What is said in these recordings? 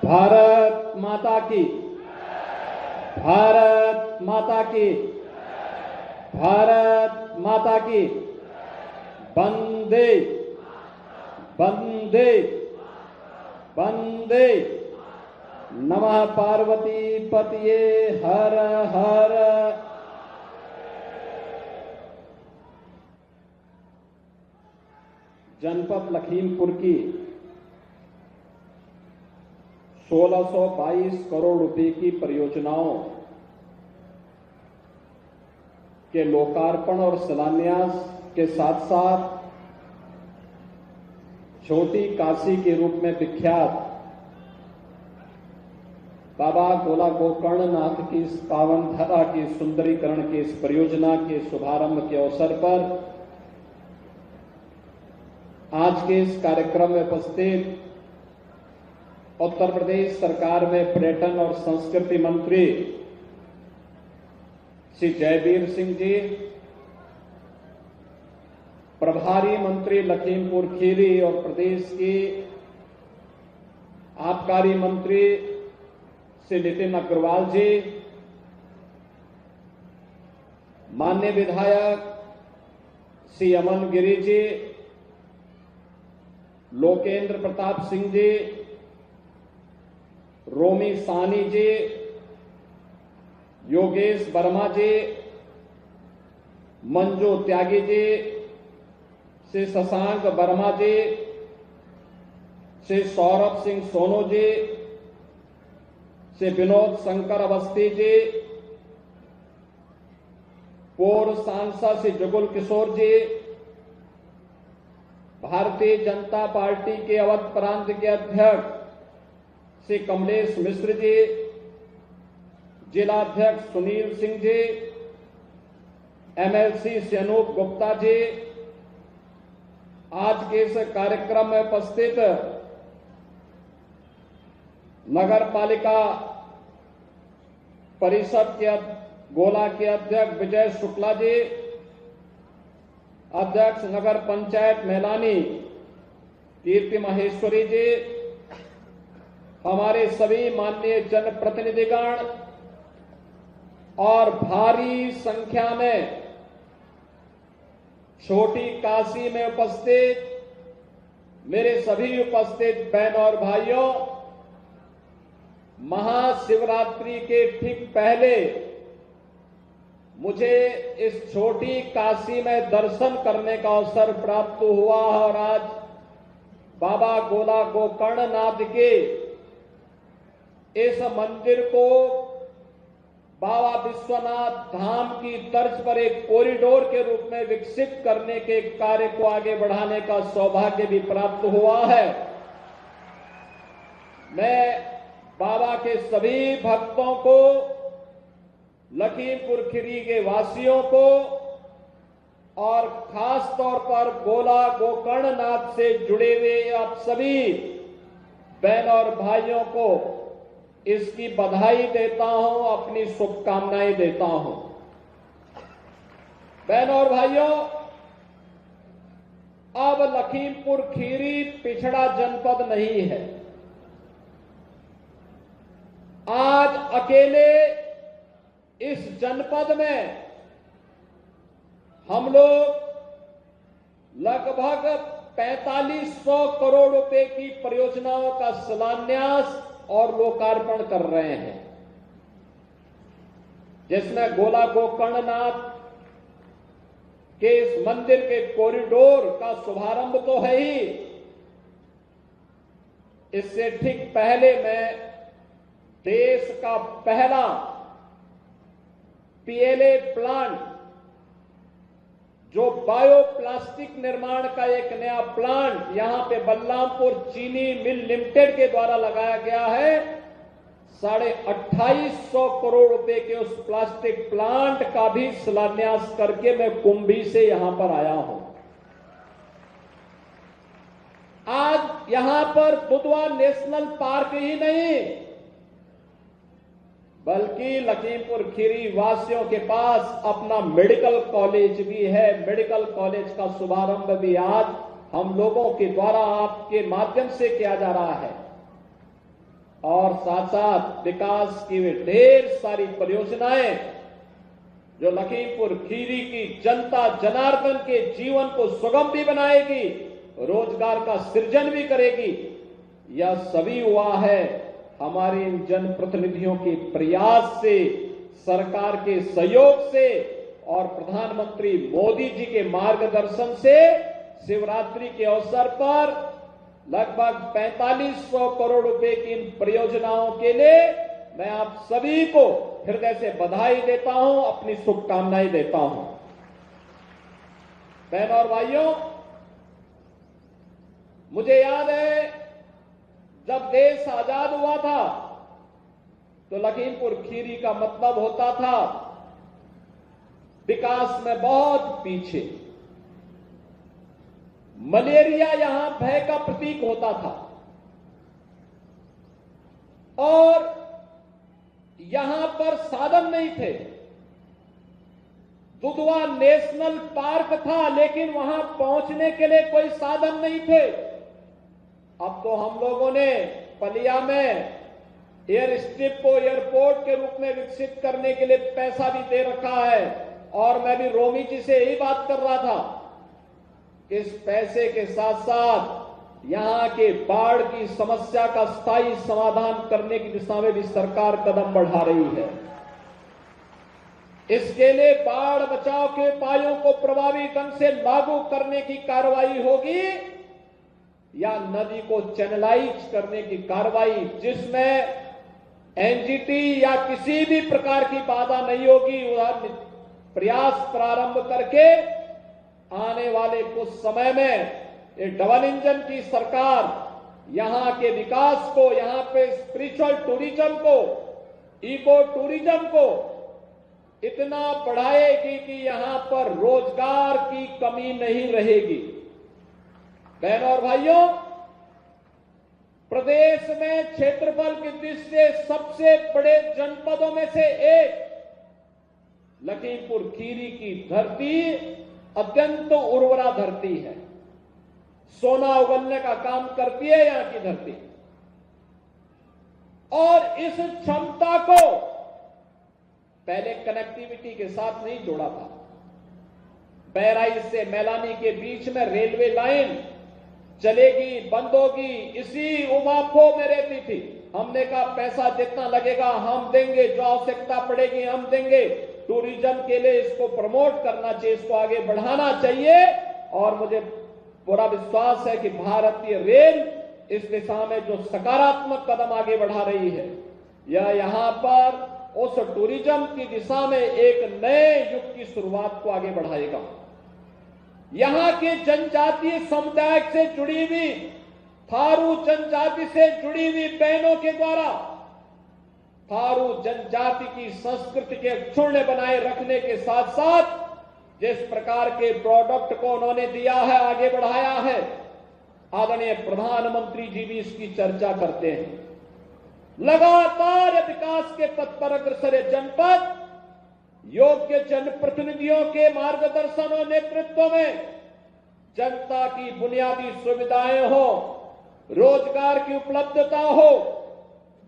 भारत माता की, भारत माता की, भारत माता की। वंदे वंदे वंदे। नमः पार्वती पतये हर हर। जनपद लखीमपुर की 1622 करोड़ रुपए की परियोजनाओं के लोकार्पण और शिलान्यास के साथ साथ छोटी काशी के रूप में विख्यात बाबा गोला गोकर्णनाथ की इस पावन धरा की सुंदरीकरण की इस परियोजना के शुभारंभ के अवसर पर आज के इस कार्यक्रम में उपस्थित उत्तर प्रदेश सरकार में पर्यटन और संस्कृति मंत्री श्री जयवीर सिंह जी, प्रभारी मंत्री लखीमपुर खीरी और प्रदेश के आबकारी मंत्री श्री नितिन अग्रवाल जी, माननीय विधायक श्री अमन गिरी जी, लोकेंद्र प्रताप सिंह जी, रोमी सानी जी, योगेश वर्मा जी, मंजू त्यागी जी, श्री शशांक वर्मा जी, श्री सौरभ सिंह सोनू जी, श्री विनोद शंकर अवस्थी जी, पूर्व सांसद श्री जुगल किशोर जी, भारतीय जनता पार्टी के अवध प्रांत के अध्यक्ष श्री कमलेश मिश्र जी, जिलाध्यक्ष सुनील सिंह जी, एमएलसी श्री अनूप गुप्ता जी, आज के इस कार्यक्रम में उपस्थित नगर पालिका परिषद के गोला के अध्यक्ष विजय शुक्ला जी, अध्यक्ष नगर पंचायत मैलानी कीर्ति माहेश्वरी जी, हमारे सभी माननीय जनप्रतिनिधिगण और भारी संख्या में छोटी काशी में उपस्थित मेरे सभी उपस्थित बहन और भाइयों, महाशिवरात्रि के ठीक पहले मुझे इस छोटी काशी में दर्शन करने का अवसर प्राप्त हुआ और आज बाबा गोला गोकर्णनाथ के इस मंदिर को बाबा विश्वनाथ धाम की तर्ज पर एक कॉरिडोर के रूप में विकसित करने के कार्य को आगे बढ़ाने का सौभाग्य भी प्राप्त हुआ है। मैं बाबा के सभी भक्तों को, लखीमपुर खीरी के वासियों को और खास तौर पर गोला गोकर्णनाथ से जुड़े हुए आप सभी बहन और भाइयों को इसकी बधाई देता हूं, अपनी शुभकामनाएं देता हूं। बहन और भाइयों, अब लखीमपुर खीरी पिछड़ा जनपद नहीं है। आज अकेले इस जनपद में हम लोग लगभग 4500 करोड़ रुपए की परियोजनाओं का शिलान्यास और लोकार्पण कर रहे हैं, जिसमें गोला गोकर्णनाथ के इस मंदिर के कॉरिडोर का शुभारंभ तो है ही, इससे ठीक पहले मैं देश का पहला पीएलए प्लांट, जो बायोप्लास्टिक निर्माण का एक नया प्लांट यहां पे बलरामपुर चीनी मिल लिमिटेड के द्वारा लगाया गया है, 2850 करोड़ रुपए के उस प्लास्टिक प्लांट का भी शिलान्यास करके मैं कुंभी से यहां पर आया हूं। आज यहां पर दुधवा नेशनल पार्क ही नहीं, बल्कि लखीमपुर खीरी वासियों के पास अपना मेडिकल कॉलेज भी है। मेडिकल कॉलेज का शुभारंभ भी आज हम लोगों के द्वारा आपके माध्यम से किया जा रहा है। और साथ साथ विकास की वे ढेर सारी परियोजनाएं जो लखीमपुर खीरी की जनता जनार्दन के जीवन को सुगम भी बनाएगी, रोजगार का सृजन भी करेगी, यह सभी हुआ है हमारे इन जनप्रतिनिधियों के प्रयास से, सरकार के सहयोग से और प्रधानमंत्री मोदी जी के मार्गदर्शन से। शिवरात्रि के अवसर पर लगभग 4500 करोड़ रुपए की इन परियोजनाओं के लिए मैं आप सभी को हृदय से बधाई देता हूं, अपनी शुभकामनाएं देता हूं। बहनों और भाइयों, मुझे याद है जब देश आजाद हुआ था तो लखीमपुर खीरी का मतलब होता था विकास में बहुत पीछे। मलेरिया यहां भय का प्रतीक होता था और यहां पर साधन नहीं थे। दुधवा नेशनल पार्क था लेकिन वहां पहुंचने के लिए कोई साधन नहीं थे। अब तो हम लोगों ने पलिया में एयर स्ट्रिप को एयरपोर्ट के रूप में विकसित करने के लिए पैसा भी दे रखा है और मैं भी रोमी जी से यही बात कर रहा था कि इस पैसे के साथ साथ यहां के बाढ़ की समस्या का स्थायी समाधान करने की दिशा में भी सरकार कदम बढ़ा रही है। इसके लिए बाढ़ बचाव के उपायों को प्रभावी ढंग से लागू करने की कार्रवाई होगी या नदी को चैनलाइज करने की कार्रवाई, जिसमें एनजीटी या किसी भी प्रकार की बाधा नहीं होगी। वह प्रयास प्रारंभ करके आने वाले कुछ समय में ये डबल इंजन की सरकार यहां के विकास को, यहां पे स्पिरिचुअल टूरिज्म को, इको टूरिज्म को इतना बढ़ाएगी कि यहां पर रोजगार की कमी नहीं रहेगी। बहनों और भाइयों, प्रदेश में क्षेत्रफल की दृष्टि से सबसे बड़े जनपदों में से एक लखीमपुर खीरी की धरती अत्यंत उर्वरा धरती है। सोना उगलने का काम करती है यहां की धरती और इस क्षमता को पहले कनेक्टिविटी के साथ नहीं जोड़ा था। बहराइच से मैलानी के बीच में रेलवे लाइन चलेगी, बंद होगी, इसी उमाफो में रहती थी। हमने कहा पैसा जितना लगेगा हम देंगे, जो आवश्यकता पड़ेगी हम देंगे। टूरिज्म के लिए इसको प्रमोट करना चाहिए, इसको आगे बढ़ाना चाहिए और मुझे पूरा विश्वास है कि भारतीय रेल इस दिशा में जो सकारात्मक कदम आगे बढ़ा रही है, यह यहां पर उस टूरिज्म की दिशा में एक नए युग की शुरुआत को आगे बढ़ाएगा। यहां के जनजातीय समुदाय से जुड़ी हुई, थारू जनजाति से जुड़ी हुई बहनों के द्वारा थारू जनजाति की संस्कृति के अक्षुण्ण बनाए रखने के साथ साथ जिस प्रकार के प्रोडक्ट को उन्होंने दिया है, आगे बढ़ाया है, आदरणीय प्रधानमंत्री जी भी इसकी चर्चा करते हैं। लगातार विकास के पथ पर अग्रसर जनपद योग्य जनप्रतिनिधियों के मार्गदर्शन और नेतृत्व में जनता की बुनियादी सुविधाएं हो, रोजगार की उपलब्धता हो,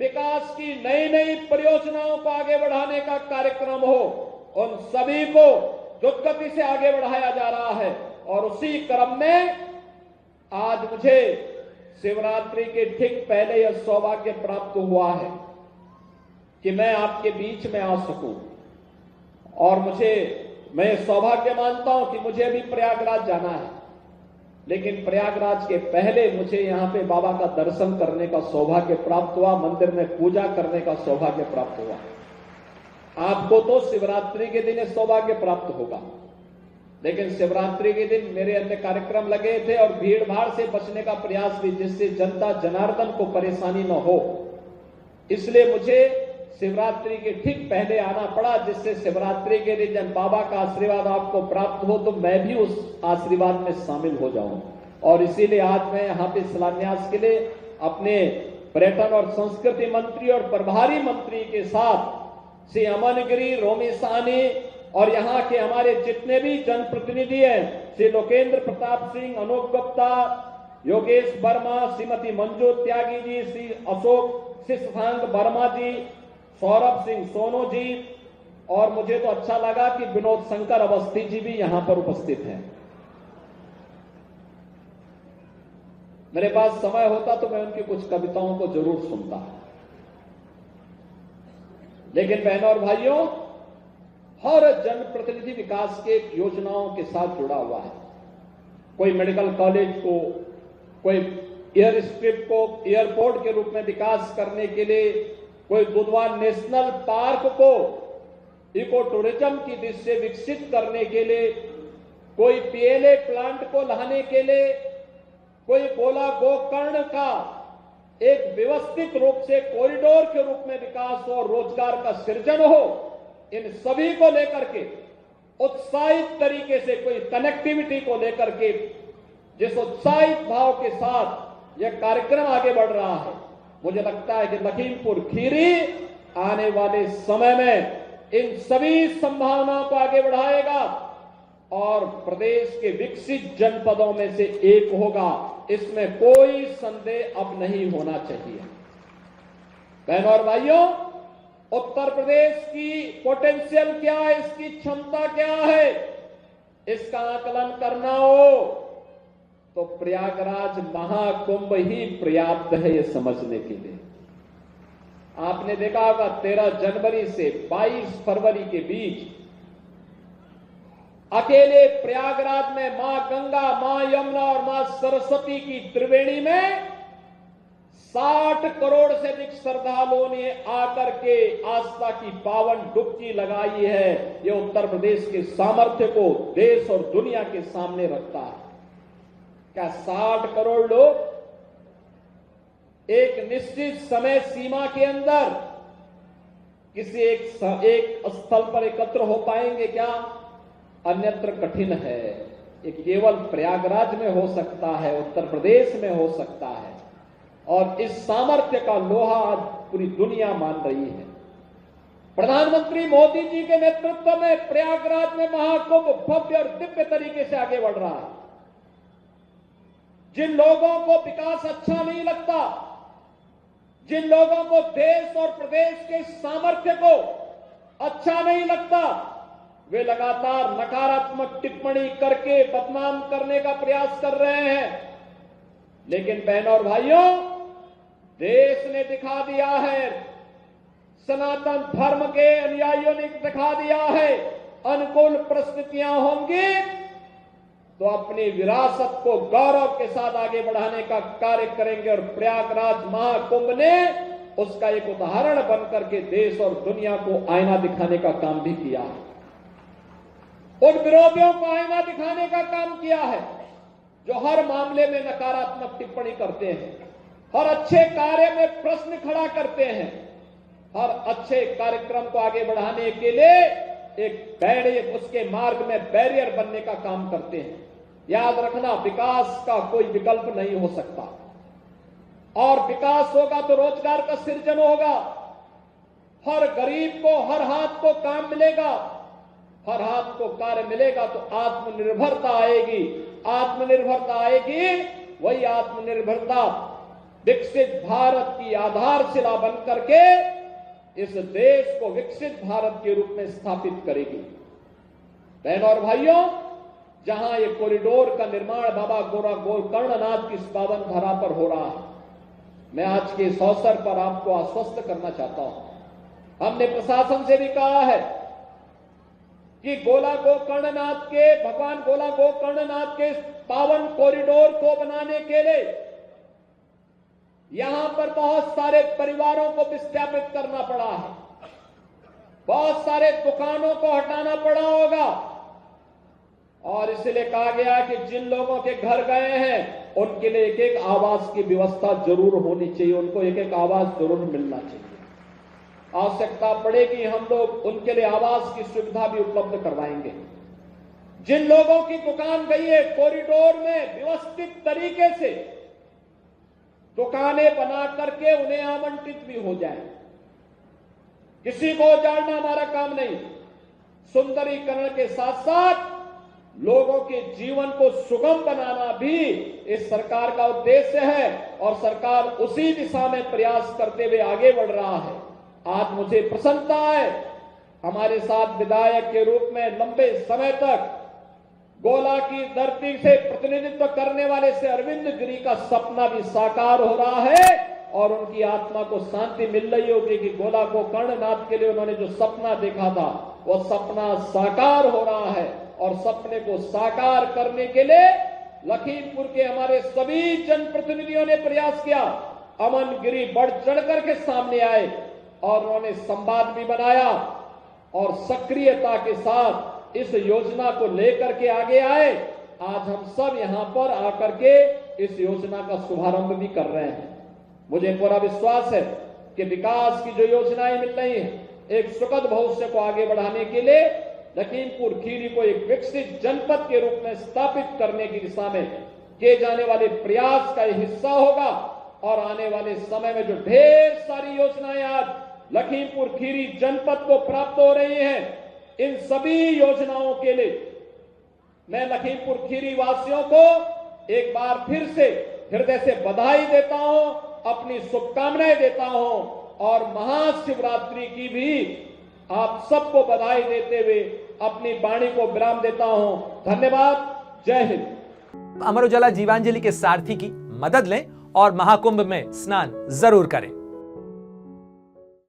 विकास की नई नई परियोजनाओं को आगे बढ़ाने का कार्यक्रम हो, उन सभी को द्रुत गति से आगे बढ़ाया जा रहा है। और उसी क्रम में आज मुझे शिवरात्रि के ठीक पहले यह सौभाग्य प्राप्त हुआ है कि मैं आपके बीच में आ सकूं और मैं सौभाग्य मानता हूं कि मुझे भी प्रयागराज जाना है, लेकिन प्रयागराज के पहले मुझे यहां पे बाबा का दर्शन करने का सौभाग्य प्राप्त हुआ, मंदिर में पूजा करने का सौभाग्य प्राप्त हुआ। आपको तो शिवरात्रि के दिन सौभाग्य प्राप्त होगा, लेकिन शिवरात्रि के दिन मेरे अन्य कार्यक्रम लगे थे और भीड़ भाड़ से बचने का प्रयास भी, जिससे जनता जनार्दन को परेशानी न हो, इसलिए मुझे शिवरात्रि के ठीक पहले आना पड़ा, जिससे शिवरात्रि के दिन जब बाबा का आशीर्वाद आपको प्राप्त हो तो मैं भी उस आशीर्वाद में शामिल हो जाऊं। और इसीलिए आज मैं यहाँ पे शिलान्यास के लिए अपने पर्यटन और संस्कृति मंत्री और प्रभारी मंत्री के साथ श्री अमन गिरी, रोमी साहनी और यहाँ के हमारे जितने भी जनप्रतिनिधि हैं, श्री लोकेंद्र प्रताप सिंह, अनूप गुप्ता, योगेश वर्मा, श्रीमती मंजू त्यागी जी, श्री अशोक श्री शशांक वर्मा जी, सौरभ सिंह सोनू जी, और मुझे तो अच्छा लगा कि विनोद शंकर अवस्थी जी भी यहां पर उपस्थित हैं। मेरे पास समय होता तो मैं उनकी कुछ कविताओं को जरूर सुनता, लेकिन बहनों और भाइयों, हर जनप्रतिनिधि विकास के योजनाओं के साथ जुड़ा हुआ है। कोई मेडिकल कॉलेज को, कोई एयर स्ट्रिप को एयरपोर्ट के रूप में विकास करने के लिए, कोई दुधवा नेशनल पार्क को इको टूरिज्म की दृष्टि से विकसित करने के लिए, कोई पीएलए प्लांट को लाने के लिए, कोई गोला गोकर्ण का एक व्यवस्थित रूप से कॉरिडोर के रूप में विकास हो, रोजगार का सृजन हो, इन सभी को लेकर के उत्साहित तरीके से, कोई कनेक्टिविटी को लेकर के जिस उत्साहित भाव के साथ यह कार्यक्रम आगे बढ़ रहा है, मुझे लगता है कि लखीमपुर खीरी आने वाले समय में इन सभी संभावनाओं को आगे बढ़ाएगा और प्रदेश के विकसित जनपदों में से एक होगा। इसमें कोई संदेह अब नहीं होना चाहिए। बहनों और भाइयों, उत्तर प्रदेश की पोटेंशियल क्या है, इसकी क्षमता क्या है, इसका आकलन करना हो तो प्रयागराज महाकुंभ ही पर्याप्त है ये समझने के लिए। आपने देखा होगा 13 जनवरी से 22 फरवरी के बीच अकेले प्रयागराज में मां गंगा, मां यमुना और मां सरस्वती की त्रिवेणी में 60 करोड़ से अधिक श्रद्धालुओं ने आकर के आस्था की पावन डुबकी लगाई है। ये उत्तर प्रदेश के सामर्थ्य को देश और दुनिया के सामने रखता है। क्या 60 करोड़ लोग एक निश्चित समय सीमा के अंदर किसी एक स्थल पर एकत्र हो पाएंगे क्या? अन्यत्र कठिन है। ये केवल प्रयागराज में हो सकता है, उत्तर प्रदेश में हो सकता है, और इस सामर्थ्य का लोहा आज पूरी दुनिया मान रही है। प्रधानमंत्री मोदी जी के नेतृत्व में प्रयागराज में महाकुंभ भव्य और दिव्य तरीके से आगे बढ़ रहा है। जिन लोगों को विकास अच्छा नहीं लगता, जिन लोगों को देश और प्रदेश के सामर्थ्य को अच्छा नहीं लगता, वे लगातार नकारात्मक टिप्पणी करके बदनाम करने का प्रयास कर रहे हैं। लेकिन बहनों और भाइयों, देश ने दिखा दिया है, सनातन धर्म के अनुयायियों ने दिखा दिया है, अनुकूल परिस्थितियां होंगी तो अपनी विरासत को गौरव के साथ आगे बढ़ाने का कार्य करेंगे। और प्रयागराज महाकुंभ ने उसका एक उदाहरण बनकर के देश और दुनिया को आईना दिखाने का काम भी किया है। उन विरोधियों को आईना दिखाने का काम किया है जो हर मामले में नकारात्मक टिप्पणी करते हैं, हर अच्छे कार्य में प्रश्न खड़ा करते हैं, हर अच्छे कार्यक्रम को आगे बढ़ाने के लिए एक बैरियर, उसके मार्ग में बैरियर बनने का काम करते हैं। याद रखना, विकास का कोई विकल्प नहीं हो सकता, और विकास होगा तो रोजगार का सृजन होगा, हर गरीब को, हर हाथ को काम मिलेगा, हर हाथ को कार्य मिलेगा तो आत्मनिर्भरता आएगी। आत्मनिर्भरता आएगी, वही आत्मनिर्भरता विकसित भारत की आधारशिला बनकर के इस देश को विकसित भारत के रूप में स्थापित करेगी। बहनों और भाइयों, जहां ये कॉरिडोर का निर्माण बाबा गोकर्णनाथ की इस पावन धरा पर हो रहा है, मैं आज के इस अवसर पर आपको आश्वस्त करना चाहता हूं। हमने प्रशासन से भी कहा है कि भगवान गोला गोकर्णनाथ के पावन कॉरिडोर को बनाने के लिए यहां पर बहुत सारे परिवारों को विस्थापित करना पड़ा है, बहुत सारे दुकानों को हटाना पड़ा होगा, और इसलिए कहा गया कि जिन लोगों के घर गए हैं उनके लिए एक एक आवास की व्यवस्था जरूर होनी चाहिए, उनको एक एक आवास जरूर मिलना चाहिए। आवश्यकता पड़ेगी हम लोग उनके लिए आवास की सुविधा भी उपलब्ध करवाएंगे। जिन लोगों की दुकान गई है, कॉरिडोर में व्यवस्थित तरीके से दुकानें बना करके उन्हें आवंटित भी हो जाए। किसी को उजाड़ना हमारा काम नहीं। सुंदरीकरण के साथ साथ लोगों के जीवन को सुगम बनाना भी इस सरकार का उद्देश्य है और सरकार उसी दिशा में प्रयास करते हुए आगे बढ़ रहा है। आज मुझे प्रसन्नता है, हमारे साथ विधायक के रूप में लंबे समय तक गोला की धरती से प्रतिनिधित्व करने वाले से अरविंद गिरी का सपना भी साकार हो रहा है और उनकी आत्मा को शांति मिल रही होगी कि गोला गोकर्णनाथ के लिए उन्होंने जो सपना देखा था वो सपना साकार हो रहा है और सपने को साकार करने के लिए लखीमपुर के हमारे सभी जनप्रतिनिधियों ने प्रयास किया। अमन गिरी बढ़ चढ़कर के सामने आए और उन्होंने संवाद भी बनाया और सक्रियता के साथ इस योजना को लेकर के आगे आए। आज हम सब यहां पर आकर के इस योजना का शुभारंभ भी कर रहे हैं। मुझे पूरा विश्वास है कि विकास की जो योजनाएं मिल रही हैं, एक सुखद भविष्य को आगे बढ़ाने के लिए लखीमपुर खीरी को एक विकसित जनपद के रूप में स्थापित करने की दिशा में किए जाने वाले प्रयास का हिस्सा होगा और आने वाले समय में जो ढेर सारी योजनाएं आज लखीमपुर खीरी जनपद को प्राप्त हो रही हैं, इन सभी योजनाओं के लिए मैं लखीमपुर खीरी वासियों को एक बार फिर से हृदय से बधाई देता हूं, अपनी शुभकामनाएं देता हूं और महाशिवरात्रि की भी आप सबको बधाई देते हुए अपनी वाणी को विराम देता हूं। धन्यवाद। जय हिंद। अमर उजाला जीवांजलि के सारथी की मदद लें और महाकुंभ में स्नान जरूर करें।